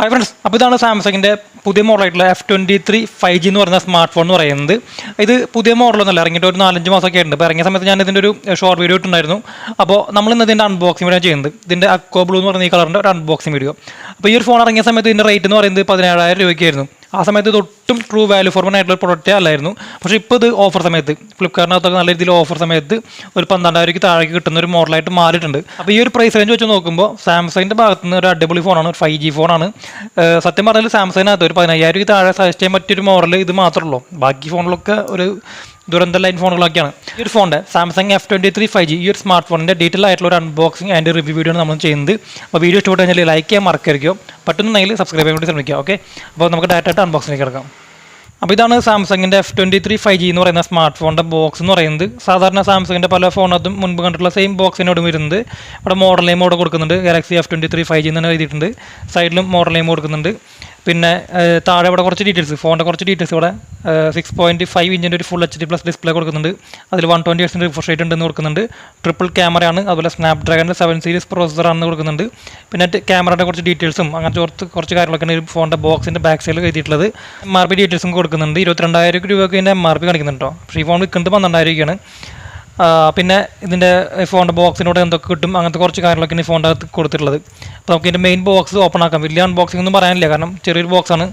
Hi friends, അപ്പോൾ ഇതാണ് സാംസങ്ങിൻ്റെ പുതിയ മോഡലായിട്ടുള്ള F23 5G എന്ന് പറയുന്ന സ്മാർട്ട് ഫോൺ എന്ന് പറയുന്നത്. ഇത് പുതിയ മോഡലൊന്നുമല്ല, ഇറങ്ങിയിട്ട് ഒരു 4-5 മാസമൊക്കെ ഉണ്ട്. അപ്പോൾ ഇറങ്ങിയ സമയത്ത് ഞാൻ ഇതിൻ്റെ ഒരു ഷോർട്ട് വീഡിയോ ഇട്ടുണ്ടായിരുന്നു. അപ്പോൾ നമ്മൾ ഇന്ന് ഇതിൻ്റെ അൺബോക്സിംഗ് വീഡിയോ ചെയ്യുന്നത്. ഇതിൻ്റെ iQoo ബ്ലൂ എന്ന് പറയുന്ന ഈ കളറിൻ്റെ ഒരു അൺബോക്സിംഗ് വീഡിയോ. അപ്പോൾ ഈ ഒരു ഫോൺ ഇറങ്ങിയ സമയത്ത് ഇതിൻ്റെ റേറ്റ് എന്ന് പറയുന്നത് 17,000 രൂപയ്ക്കായിരുന്നു. ആ സമയത്ത് ഇത് ഒട്ടും ട്രൂ വാല്യൂ ഫോർ മണി ആയിട്ടുള്ള പ്രൊഡക്റ്റേ അല്ലായിരുന്നു. പക്ഷേ ഇപ്പോൾ ഇത് ഓഫർ സമയത്ത് ഫ്ലിപ്കാർട്ടിനകത്തൊക്കെ നല്ല രീതിയിൽ ഓഫർ സമയത്ത് ഒരു 12,000 താഴേക്ക് കിട്ടുന്ന ഒരു മോഡലായിട്ട് മാറിയിട്ടുണ്ട്. അപ്പോൾ ഈ ഒരു പ്രൈസ് റേഞ്ച് വെച്ച് നോക്കുമ്പോൾ സാംസങ്ങിൻ്റെ ഭാഗത്ത് നിന്ന് ഒരു അടിപൊളി ഫോണാണ്, ഒരു 5G ഫോണാണ്. സത്യം പറഞ്ഞാൽ സാംസങ്ങിനകത്ത് ഒരു 15,000 താഴെ സജസ്റ്റ് ചെയ്യാൻ പറ്റിയൊരു മോഡൽ ഇത് മാത്രമേ ഉള്ളൂ. ബാക്കി ഫോണിലൊക്കെ ഒരു ദുരന്ത ലൈൻ ഫോണുകളൊക്കെയാണ്. ഈ ഒരു ഫോണിൻ്റെ സാംസങ് F23 5G ഈ ഒരു സ്മാർട്ട് ഫോണിൻ്റെ ഡീറ്റെയിൽ ആയിട്ടുള്ള ഒരു അൺബോക്സിംഗ് ആൻഡ് റിവ്യൂ വീഡിയോ ആണ് നമ്മൾ ചെയ്യുന്നത്. അപ്പോൾ വീഡിയോ ഇഷ്ടപ്പെട്ട് കഴിഞ്ഞാൽ ലൈക്ക് ചെയ്യാൻ മറക്കരുത്, പറ്റുന്നുണ്ടെങ്കിൽ സബ്സ്ക്രൈബ് ചെയ്യാൻ വേണ്ടി ശ്രമിക്കുക. ഓക്കെ, അപ്പോൾ നമുക്ക് ഡയറക്റ്റ് അൺബോക്സിലേക്ക് കിടക്കാം. അപ്പോൾ ഇതാണ് സാംസങ്ങിൻ്റെ F23 5G എന്ന് പറയുന്ന സ്മാർട്ട് ഫോണിൻ്റെ ബോക്സ് എന്ന് പറയുന്നത്. സാധാരണ സാംസങ്ങിൻ്റെ പല ഫോണത്തും മുൻപ് കണ്ടിട്ടുള്ള സെയിം ബോക്സിനോട് വരുന്നത്. ഇവിടെ മോഡൽ നെയിം ഇവിടെ കൊടുക്കുന്നുണ്ട്, ഗാലക്സി F23 5G എന്ന് തന്നെ എഴുതിയിട്ടുണ്ട്. സൈഡിലും മോഡൽ നെയിം കൊടുക്കുന്നുണ്ട്. പിന്നെ താഴെ ഇവിടെ കുറച്ച് ഡീറ്റെയിൽസ്, ഫോണിൻ്റെ കുറച്ച് ഡീറ്റെയിൽസ് ഇവിടെ 6.5 ഇഞ്ചിൻ്റെ ഒരു ഫുൾ HD+ ഡിസ്പ്ലേ കൊടുക്കുന്നുണ്ട്. അതിൽ 120Hz റിഫ്രഷ് റേറ്റ് ഉണ്ടെന്ന് കൊടുക്കുന്നുണ്ട്. ട്രിപ്പിൾ ക്യാമറയാണ്, അതുപോലെ സ്നാപ്ഡ്രാഗണിൻ്റെ 7 സീരീസ് പ്രോസസ്സറാണെന്ന് കൊടുക്കുന്നുണ്ട്. പിന്നെ ക്യാമറയുടെ കുറച്ച് ഡീറ്റെയിൽസും അങ്ങനത്തെ കുറച്ച് കാര്യങ്ങളൊക്കെയാണ് ഈ ഫോണിൻ്റെ ബോക്സിൻ്റെ ബാക്ക് സൈഡിൽ എഴുതിയിട്ടുള്ളത്. MRP ഡീറ്റെയിൽസും കൊടുക്കുന്നുണ്ട്. 22,000 രൂപയ്ക്ക് ഇതിൻ്റെ MRP കാണിക്കുന്നുണ്ട് കേട്ടോ. പക്ഷേ ഈ ഫോൺ വിൽക്കുന്നത് 12,000 രൂപയ്ക്കാണ്. പിന്നെ ഇതിൻ്റെ ഫോണിൻ്റെ ബോക്സിനോട് എന്തൊക്കെ കിട്ടും അങ്ങനത്തെ കുറച്ച് കാര്യങ്ങളൊക്കെ ഈ ഫോണിൻ്റെ അകത്ത് കൊടുത്തിട്ടുള്ളത്. അപ്പോൾ നമുക്ക് ഇതിൻ്റെ മെയിൻ ബോക്സ് ഓപ്പൺ ആക്കാം. വലിയ അൺബോക്സിംഗ് ഒന്നും പറയാനില്ല, കാരണം ചെറിയൊരു ബോക്സാണ്.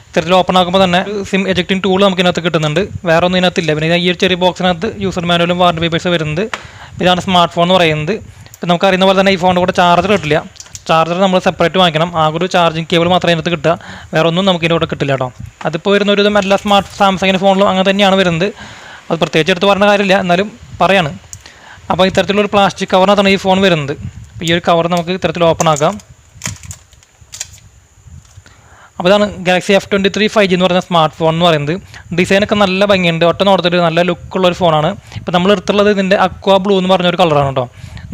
ഇത്തരത്തിൽ ഓപ്പൺ ആക്കുമ്പോൾ തന്നെ സിം എജക്റ്റിംഗ് ടൂൾ നമുക്ക് ഇതിനകത്ത് കിട്ടുന്നുണ്ട്. വേറെ ഒന്നും ഇതിനകത്തില്ല. പിന്നെ ഈ ഒരു ചെറിയ ബോക്സിനകത്ത് യൂസർ മാനുവലും വാറണ്ടി പേപ്പേഴ്സ് വരുന്നത്. ഇതാണ് സ്മാർട്ട് ഫോൺ എന്ന് പറയുന്നത്. ഇപ്പം നമുക്ക് അറിയുന്ന പോലെ തന്നെ ഈ ഫോണിൻ്റെ കൂടെ ചാർജർ കിട്ടില്ല. ചാർജർ നമ്മൾ സെപ്പറേറ്റ് വാങ്ങിക്കണം. ആകെ ഒരു ചാർജിങ് കേബിൾ മാത്രമേ അതിനകത്ത് കിട്ടുക, വേറെ ഒന്നും നമുക്ക് ഇതിൻ്റെ കൂടെ കിട്ടില്ല കേട്ടോ. അതിപ്പോൾ വരുന്ന ഒരു വിധം എല്ലാ സാംസങ്ങിൻ്റെ ഫോണിലും അങ്ങനെ തന്നെയാണ് വരുന്നത്. അത് പ്രത്യേകിച്ച് എടുത്ത് പറഞ്ഞ കാര്യമില്ല, എന്നാലും പറയാണ്. അപ്പോൾ ഇത്തരത്തിലൊരു പ്ലാസ്റ്റിക് കവറിനകത്താണ് ഈ ഫോൺ വരുന്നത്. അപ്പോൾ ഈ ഒരു കവർ നമുക്ക് ഇത്തരത്തിൽ ഓപ്പൺ ആക്കാം. അപ്പോൾ ഇതാണ് ഗാലക്സി F23 5G എന്ന് പറയുന്ന സ്മാർട്ട് ഫോൺ എന്ന് പറയുന്നത്. ഡിസൈനൊക്കെ നല്ല ഭംഗിയുണ്ട്, ഒറ്റ നോട്ടത്തിൽ നല്ല ലുക്കുള്ളൊരു ഫോണാണ്. ഇപ്പോൾ നമ്മൾ എടുത്തുള്ളത് ഇതിൻ്റെ iQoo ബ്ലൂ എന്ന് പറഞ്ഞൊരു കളറാണ് കേട്ടോ.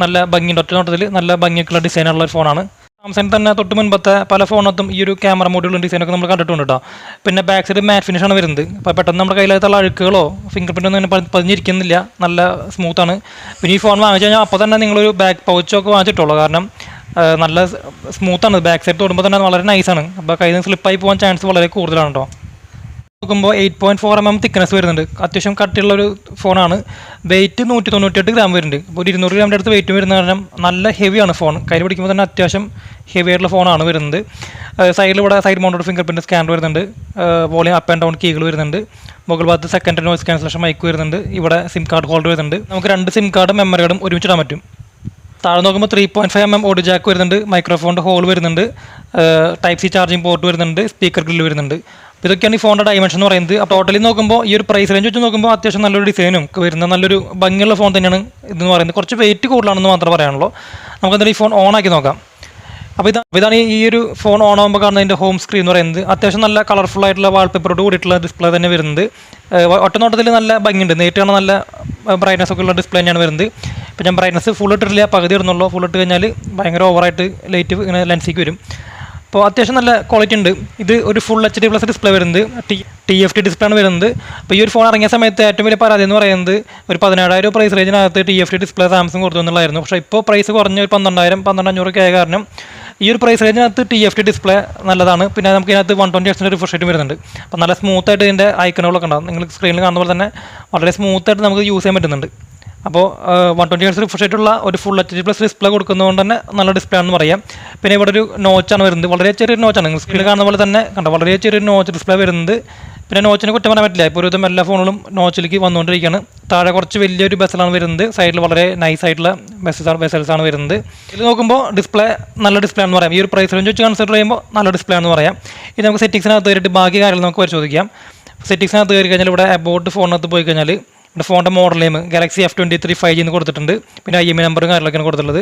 നല്ല ഭംഗിയുണ്ട്, ഒറ്റ നോട്ടത്തിൽ നല്ല ഭംഗിയൊക്കെയുള്ള ഡിസൈനുള്ള ഒരു ഫോണാണ്. സാംസങ് തന്നെ തൊട്ട് മുൻപത്തെ പല ഫോണത്തും ഈ ഒരു ക്യാമറ മോഡ്യൂളും ഡിസൈനൊക്കെ നമ്മൾ കണ്ടിട്ടുണ്ട് കേട്ടോ. പിന്നെ ബാക്ക് സൈഡ് മാറ്റ് ഫിനിഷാണ് വരുന്നത്. അപ്പോൾ പെട്ടെന്ന് നമ്മുടെ കയ്യിലുള്ള അഴുക്കുകളോ ഫിംഗർ പ്രിൻ്റ് ഒന്നും അങ്ങനെ പതിഞ്ഞിരിക്കുന്നില്ല, നല്ല സ്മൂത്താണ്. പിന്നെ ഈ ഫോൺ വാങ്ങിച്ചു കഴിഞ്ഞാൽ അപ്പോൾ തന്നെ നിങ്ങളൊരു ബാക്ക് പൗച്ചൊക്കെ വാങ്ങിച്ചിട്ടുള്ളൂ, കാരണം നല്ല സ്മൂത്താണ്. ബാക്ക് സൈഡ് തൊടുമ്പോൾ തന്നെ വളരെ നൈസാണ്. അപ്പോൾ കയ്യിൽ നിന്ന് സ്ലിപ്പായി പോകാൻ ചാൻസ് വളരെ കൂടുതലാണ് കേട്ടോ. നോക്കുമ്പോൾ 8.4 mm തിക്നെസ് വരുന്നുണ്ട്. അത്യാവശ്യം കട്ടിയുള്ളൊരു ഫോണാണ്. വെയിറ്റ് 198 ഗ്രാം വരുന്നുണ്ട്. അപ്പോൾ 200 ഗ്രാമിൻ്റെ അടുത്ത് വെയിറ്റ് വരുന്ന കാരണം നല്ല ഹെവിയാണ് ഫോൺ. കയ്യിൽ പിടിക്കുമ്പോൾ തന്നെ അത്യാവശ്യം ഹെവി ആയിട്ടുള്ള ഫോണാണ് വരുന്നത്. സൈഡിൽ ഇവിടെ side mounted finger print scanner വരുന്നുണ്ട്. വോളിയം അപ്പ് ആൻഡ് ഡൗൺ കീകൾ വരുന്നുണ്ട്. മുകൾ ഭാഗത്ത് സെക്കൻഡ് നോയ്സ് ക്യാൻസലേഷൻ മൈക്ക് വരുന്നുണ്ട്. ഇവിടെ സിം കാർഡ് ഹോൾഡർ വരുന്നുണ്ട്. നമുക്ക് 2 സിം കാർഡും മെമ്മറി കാർഡും ഒരുമിച്ചിടാൻ പറ്റും. താഴെ നോക്കുമ്പോൾ 3.5 mm ഓഡിയോ ജാക്ക് വരുന്നുണ്ട്. മൈക്രോഫോണിൻ്റെ ഹോൾ വരുന്നുണ്ട്. Type-C ചാർജിങ് പോർട്ട് വരുന്നുണ്ട്. സ്പീക്കർ ഗ്രില്ല് വരുന്നുണ്ട്. ഇതൊക്കെയാണ് ഈ ഫോണിൻ്റെ ഡയമെൻഷൻ എന്ന് പറയുന്നത്. അപ്പോൾ ടോട്ടലി നോക്കുമ്പോൾ ഈ ഒരു പ്രൈസ് റേഞ്ച് വെച്ച് നോക്കുമ്പോൾ അത്യാവശ്യം നല്ലൊരു ഡിസൈനും വരുന്ന നല്ലൊരു ഭംഗിയുള്ള ഫോൺ തന്നെയാണ് ഇതെന്ന് പറയുന്നത്. കുറച്ച് വെയിറ്റ് കൂടുതലാണെന്ന് മാത്രമേ പറയാനുള്ളൂ. നമുക്കെന്തായാലും ഈ ഫോൺ ഓൺ ആക്കി നോക്കാം. അപ്പോൾ ഇതാണ് ഈ ഒരു ഫോൺ ഓൺ ആകുമ്പോൾ കാണുന്നതിൻ്റെ ഹോം സ്ക്രീൻ എന്ന് പറയുന്നത്. അത്യാവശ്യം നല്ല കളർഫുൾ ആയിട്ടുള്ള വാൾപേപ്പറോട് കൂടിയിട്ടുള്ള ഡിസ്പ്ലേ തന്നെ വരുന്നത്. ഒറ്റനോട്ടത്തിൽ നല്ല ഭംഗിയുണ്ട്. നേരിട്ട് കാണാൻ നല്ല ബ്രൈറ്റ്നസ് ഒക്കെ ഉള്ള ഡിസ്പ്ലേ തന്നെയാണ് വരുന്നത്. ഇപ്പോൾ ഞാൻ ബ്രൈറ്റ്നസ് ഫുൾ ഇട്ടിട്ടില്ല, പകുതി ഇടുന്നുള്ളൂ. ഫുൾ ഇട്ട് കഴിഞ്ഞാൽ ഭയങ്കര ഓവറായിട്ട് ലൈറ്റ് ഇങ്ങനെ ലെൻസിലേക്ക് വരും. അപ്പോൾ അത്യാവശ്യം നല്ല ക്വാളിറ്റി ഉണ്ട്. ഇത് ഒരു ഫുൾ HD+ ഡിസ്പ്ലേ വരുന്നത്. TFT ഡിസ്പ്ലേ ആണ് വരുന്നത്. അപ്പോൾ ഈ ഒരു ഫോൺ ഇറങ്ങിയ സമയത്ത് ഏറ്റവും വലിയ പരാതി എന്ന് പറയുന്നത് ഒരു 17,000 പ്രൈസ് റേഞ്ചിനകത്ത് TFT ഡിസ്പ്ലേ സാംസങ് കൊടുത്തു എന്നുള്ളതായിരുന്നു. പക്ഷേ ഇപ്പോൾ പ്രൈസ് കുറഞ്ഞ ഒരു 12,000-12,500 ആയ കാരണം ഈ ഒരു പ്രൈസ് റേഞ്ചിനകത്ത് TFT ഡിസ്പ്ലേ നല്ലതാണ്. പിന്നെ നമുക്ക് ഇതിനകത്ത് 120Hz റിഫ്രഷ് റേറ്റ് വരുന്നുണ്ട്. അപ്പോൾ നല്ല സ്മൂത്തായിട്ട് ഇതിൻ്റെ ഐക്കണുകളൊക്കെ ഉണ്ടാകും. നിങ്ങൾ സ്ക്രീനിൽ കാണുന്ന പോലെ തന്നെ വളരെ സ്മൂത്തായിട്ട് നമുക്ക് യൂസ് ചെയ്യാൻ പറ്റുന്നുണ്ട്. അപ്പോൾ 120Hz റിഫ്രഷ് റേറ്റുള്ള ഒരു ഫുൾ HD+ ഡിസ്പ്ലേ കൊടുക്കുന്നതുകൊണ്ട് തന്നെ നല്ല ഡിസ്പ്ലേ ആണെന്ന് പറയാം. പിന്നെ ഇവിടെ ഒരു നോച്ചാണ് വരുന്നത്. വളരെ ചെറിയൊരു നോച്ചാണ്. നിങ്ങൾ സ്ക്രീനിൽ കാണുന്ന പോലെ തന്നെ കണ്ടോ, വളരെ ചെറിയൊരു നോച്ച് ഡിസ്പ്ലേ വരുന്നത്. പിന്നെ നോച്ചിനെ കുറ്റം പറയാൻ പറ്റില്ല. ഇപ്പോൾ ഒരുവിധം എല്ലാ ഫോണുകളും നോച്ചിലേക്ക് വന്നുകൊണ്ടിരിക്കുകയാണ്. താഴെ കുറച്ച് വലിയൊരു ബെസലാണ് വരുന്നത്. സൈഡിൽ വളരെ നൈസ് ആയിട്ടുള്ള ബെസൽസാണ് വരുന്നത്. ഇത് നോക്കുമ്പോൾ ഡിസ്പ്ലേ നല്ല ഡിസ്പ്ലേ ആണെന്ന് പറയാം. ഈ ഒരു പ്രൈസ് റേഞ്ച് വെച്ച് കൺസിഡർ ചെയ്യുമ്പോൾ നല്ല ഡിസ്പ്ലേ ആണെന്ന് പറയാം. ഇത് നമുക്ക് സെറ്റിംഗ്സിനകത്ത് കയറിയിട്ട് ബാക്കി കാര്യങ്ങൾ നമുക്ക് പരിശോധിക്കാം. സെറ്റിംഗ്സിനകത്ത് കയറി കഴിഞ്ഞാൽ ഇവിടെ അബൌട്ട് ഫോണിനകത്ത് പോയി കഴിഞ്ഞാൽ ഇവിടെ ഫോണിൻ്റെ model name Galaxy F23 5G എന്ന് കൊടുത്തിട്ടുണ്ട്. പിന്നെ IMEI നമ്പറും കാര്യങ്ങളൊക്കെയാണ് കൊടുത്തിട്ടുള്ളത്.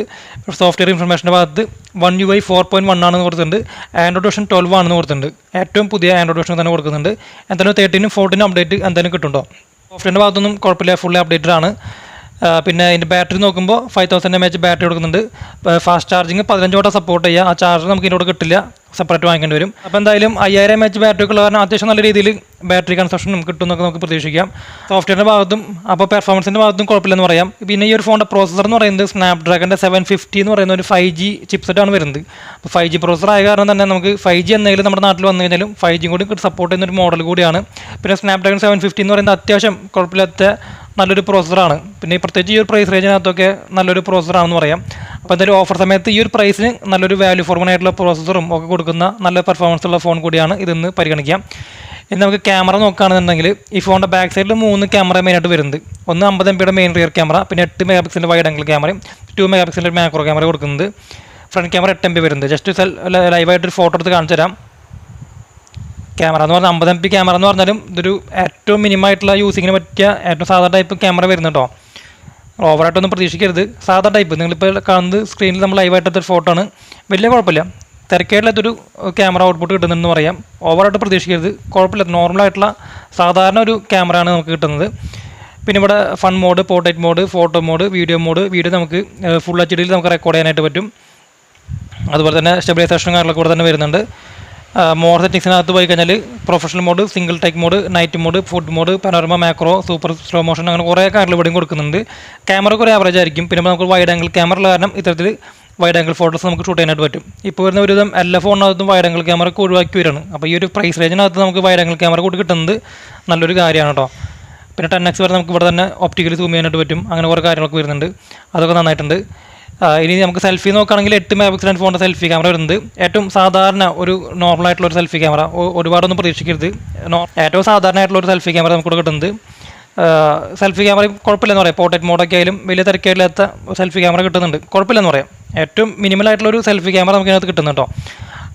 സോഫ്റ്റ്വെയർ ഇൻഫർമേഷൻ്റെ ഭാഗത്ത് One UI 4.1 ആണെന്ന് കൊടുത്തിട്ടുണ്ട്. ആൻഡ്രോയിഡ് വേർഷൻ 12 ആണെന്ന് കൊടുത്തിട്ടുണ്ട്. ഏറ്റവും പുതിയ ആൻഡ്രോയിഡ് വേർഷൻ തന്നെ കൊടുക്കുന്നുണ്ട്. എന്തായാലും 13-നും 14-നും അപ്ഡേറ്റ് എന്തായാലും കിട്ടുന്നുണ്ടോ. സോഫ്റ്റ്വെയറിൻ്റെ ഭാഗത്തൊന്നും കുഴപ്പമില്ല, ഫുള്ളി അപ്ഡേറ്റഡ് ആണ്. പിന്നെ ഇതിൻ്റെ ബാറ്ററി നോക്കുമ്പോൾ 5000 mAh ബാറ്ററി കൊടുക്കുന്നുണ്ട്. ഫാസ്റ്റ് ചാർജിങ് 15 വാട്ട് സപ്പോർട്ട് ചെയ്യുക. ആ ചാർജർ നമുക്ക് ഇതിനോട് കിട്ടില്ല. സെപ്പറേറ്റ് വാങ്ങിക്കേണ്ടി വരും. അപ്പോൾ എന്തായാലും 5000 mAh ബാറ്ററി ഉള്ള കാരണം അത്യാവശ്യം നല്ല രീതിയിൽ ബാറ്ററി കൺസപ്ഷനും കിട്ടുമെന്നൊക്കെ നമുക്ക് പ്രതീക്ഷിക്കാം. സോഫ്റ്റ്വെയറിൻ്റെ ഭാഗത്തും അപ്പോൾ പെർഫോമൻസിൻ്റെ ഭാഗത്തും കുഴപ്പമില്ലെന്ന് പറയാം. പിന്നെ ഈ ഒരു ഫോണിൻ്റെ പ്രോസസർ എന്ന് പറയുന്നത് സ്നാപ്ഡ്രാഗൻ്റെ 750 എന്ന് പറയുന്ന ഒരു 5G ചിപ്സെറ്റാണ് വരുന്നത്. അപ്പോൾ 5G പ്രോസസർ ആയ കാരണം തന്നെ നമുക്ക് 5G എന്തെങ്കിലും നമ്മുടെ നാട്ടിൽ വന്നു കഴിഞ്ഞാലും 5G കൂടി സപ്പോർട്ട് ചെയ്യുന്ന ഒരു മോഡൽ കൂടിയാണ്. പിന്നെ സ്നാപ്ഡ്രാഗൺ 750 എന്ന് പറയുന്നത് അത്യാവശ്യം കുഴപ്പമില്ലാത്ത നല്ലൊരു പ്രോസസ്സറാണ്. പിന്നെ പ്രത്യേകിച്ച് ഈ ഒരു പ്രൈസ് റേഞ്ചിനകത്തൊക്കെ നല്ലൊരു പ്രോസസ്സറാണെന്ന് പറയാം. അപ്പോൾ എന്തായാലും ഓഫർ സമയത്ത് ഈ ഒരു പ്രൈസിന് നല്ലൊരു വാല്യൂ ഫോർ മണി ആയിട്ടുള്ള പ്രോസസ്സറും ഒക്കെ കൊടുക്കുന്ന നല്ല പെർഫോമൻസ് ഉള്ള ഫോൺ കൂടിയാണ് ഇതെന്ന് പരിഗണിക്കാം. ഇനി നമുക്ക് ക്യാമറ നോക്കുകയാണെന്നുണ്ടെങ്കിൽ ഈ ഫോണിൻ്റെ ബാക്ക് സൈഡിൽ 3 ക്യാമറ മെയിനായിട്ട് വരുന്നുണ്ട്. ഒന്ന് 50 MP മെയിൻ റിയർ ക്യാമറ, പിന്നെ 8 MP വൈഡ് ആംഗിൾ ക്യാമറയും 2 MP മാക്രോ ക്യാമറ കൊടുക്കുന്നത്. ഫ്രണ്ട് ക്യാമറ 8 MP വരുന്നത്. ജസ്റ്റ് ലൈവായിട്ടൊരു ഫോട്ടോ എടുത്ത് കാണിച്ചു തരാം. ക്യാമറ എന്ന് പറഞ്ഞാൽ 50 MP ക്യാമറ എന്ന് പറഞ്ഞാലും ഇതൊരു ഏറ്റവും മിനിമമായിട്ടുള്ള യൂസിങ്ങിന് പറ്റിയ ഏറ്റവും സാധാ ടൈപ്പ് ക്യാമറ വരുന്നത് കേട്ടോ. ഓവറായിട്ടൊന്നും പ്രതീക്ഷിക്കരുത്. സാധാ ടൈപ്പ് നിങ്ങളിപ്പോൾ കാണുന്നത് സ്ക്രീനിൽ നമ്മൾ ലൈവായിട്ടൊരു ഫോട്ടോ ആണ്. വലിയ കുഴപ്പമില്ല, തിരക്കേടില്ലാത്തൊരു ക്യാമറ ഔട്ട്പുട്ട് കിട്ടുന്നതെന്ന് പറയാം. ഓവറായിട്ട് പ്രതീക്ഷിക്കരുത്, കുഴപ്പമില്ല. നോർമലായിട്ടുള്ള സാധാരണ ഒരു ക്യാമറയാണ് നമുക്ക് കിട്ടുന്നത്. പിന്നെ ഇവിടെ fun mode, portrait mode, photo mode, video നമുക്ക് ഫുൾ HD നമുക്ക് റെക്കോർഡ് ചെയ്യാനായിട്ട് പറ്റും. അതുപോലെ തന്നെ സ്റ്റെബിലൈസേഷൻ കാര്യങ്ങളൊക്കെ കൂടെ തന്നെ വരുന്നുണ്ട്. മോർ സെറ്റിങ്സിനകത്ത് പോയി കഴിഞ്ഞാൽ professional mode, single take mode, night mode, food mode, panorama, macro, super slow motion, അങ്ങനെ കുറേ കാര്യങ്ങൾ ഇവിടെയും കൊടുക്കുന്നുണ്ട്. ക്യാമറ ഒരു ആവറേജ് ആയിരിക്കും. പിന്നെ നമുക്ക് വൈഡ് ആംഗിൾ ക്യാമറ ഉള്ള കാരണം ഇത്തരത്തിൽ വൈഡ് ആംഗിൾ ഫോട്ടോസ് നമുക്ക് ഷൂട്ട് ചെയ്യാനായിട്ട് പറ്റും. ഇപ്പോൾ വരുന്ന ഒരുവിധം എല്ലാ ഫോണിനകത്തും വൈഡ് ആംഗിൾ ക്യാമറ ഒഴിവാക്കി വരികയാണ്. അപ്പോൾ ഈ ഒരു പ്രൈസ് റേഞ്ചിനകത്ത് നമുക്ക് വൈഡ് ആംഗിൾ ക്യാമറ കൂടി കിട്ടുന്നത് നല്ലൊരു കാര്യമാണ് കേട്ടോ. പിന്നെ 10x വരെ നമുക്ക് ഇവിടെ തന്നെ ഒപ്റ്റിക്കലി സൂം ചെയ്യാനായിട്ട് പറ്റും. അങ്ങനെ കുറേ കാര്യങ്ങളൊക്കെ വരുന്നുണ്ട്, അതൊക്കെ നന്നായിട്ടുണ്ട്. ഇനി നമുക്ക് സെൽഫി നോക്കുകയാണെങ്കിൽ 8 MP ഫോണിൻ്റെ സെൽഫി ക്യാമറ വരുന്നത്. ഏറ്റവും സാധാരണ ഒരു നോർമലായിട്ടുള്ള ഒരു സെൽഫി ക്യാമറ, ഒരുപാടൊന്നും പ്രതീക്ഷിക്കരുത്. ഏറ്റവും സാധാരണ ആയിട്ടുള്ള ഒരു സെൽഫി ക്യാമറ നമുക്ക് കിട്ടുന്നത്. സെൽഫി ക്യാമറ കുഴപ്പമില്ലെന്ന് പറയാം. പോർട്രേറ്റ് മോഡൊക്കെ ആയാലും വലിയ തിരക്കേടില്ലാത്ത സെൽഫി ക്യാമറ കിട്ടുന്നുണ്ട്, കുഴപ്പമില്ലെന്ന് പറയാം. ഏറ്റവും മിനിമലായിട്ടുള്ളൊരു സെൽഫി ക്യാമറ നമുക്ക് ഇതിനകത്ത് കിട്ടുന്നുണ്ട് കേട്ടോ.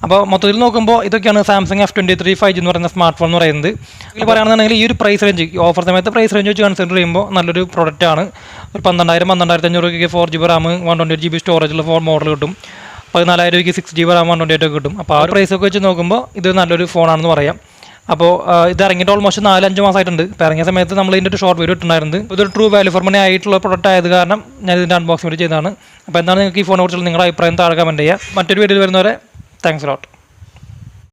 അപ്പോൾ മൊത്തത്തിൽ നോക്കുമ്പോൾ ഇതൊക്കെയാണ് സാംസങ് F23 5G എന്ന് പറയുന്ന സ്മാർട്ട് ഫോൺ എന്ന് പറയുന്നത്. ഇതിൽ പറയുകയാണെന്നുണ്ടെങ്കിൽ ഈ ഒരു പ്രൈസ് റേഞ്ച്, ഓഫർ സമയത്ത് പ്രൈസ് റേഞ്ച് വെച്ച് കൺസിഡർ ചെയ്യുമ്പോൾ നല്ലൊരു പ്രൊഡക്റ്റാണ്. ഒരു 12000-12500 രൂപയ്ക്ക് 4GB RAM 128GB സ്റ്റോറേജുള്ള മോഡൽ കിട്ടും. 14000 രൂപയ്ക്ക് 6GB RAM 128 കിട്ടും. അപ്പോൾ ആ ഒരു പ്രൈസൊക്കെ വെച്ച് നോക്കുമ്പോൾ ഇത് നല്ലൊരു ഫോണാണെന്ന് പറയാം. അപ്പോൾ ഇത് ഇറങ്ങിയിട്ട് ഓൾമോസ്റ്റ് 4-5 മാസമായിട്ടുണ്ട്. ഇപ്പോൾ ഇറങ്ങിയ സമയത്ത് നമ്മൾ ഇതിൻ്റെ ഒരു ഷോർട്ട് വീഡിയോ ഇട്ടുണ്ടായിരുന്നു. ഇതൊരു ട്രൂ വാല്യൂ ഫോർ മണി ആയിട്ടുള്ള പ്രൊഡക്റ്റ് ആയത് കാരണം ഞാൻ ഇതിൻ്റെ അൺബോക്സിംഗ് വീഡിയോ ചെയ്തതാണ്. അപ്പോൾ എന്താണ് നിങ്ങൾക്ക് ഈ ഫോണിനെ കുറിച്ചുള്ള നിങ്ങളുടെ അഭിപ്രായം താഴെ കമൻറ്റ് ചെയ്യുക. മറ്റൊരു വീഡിയോയിൽ വരുന്നവരെ താങ്ക്സ് ലോട്ട്.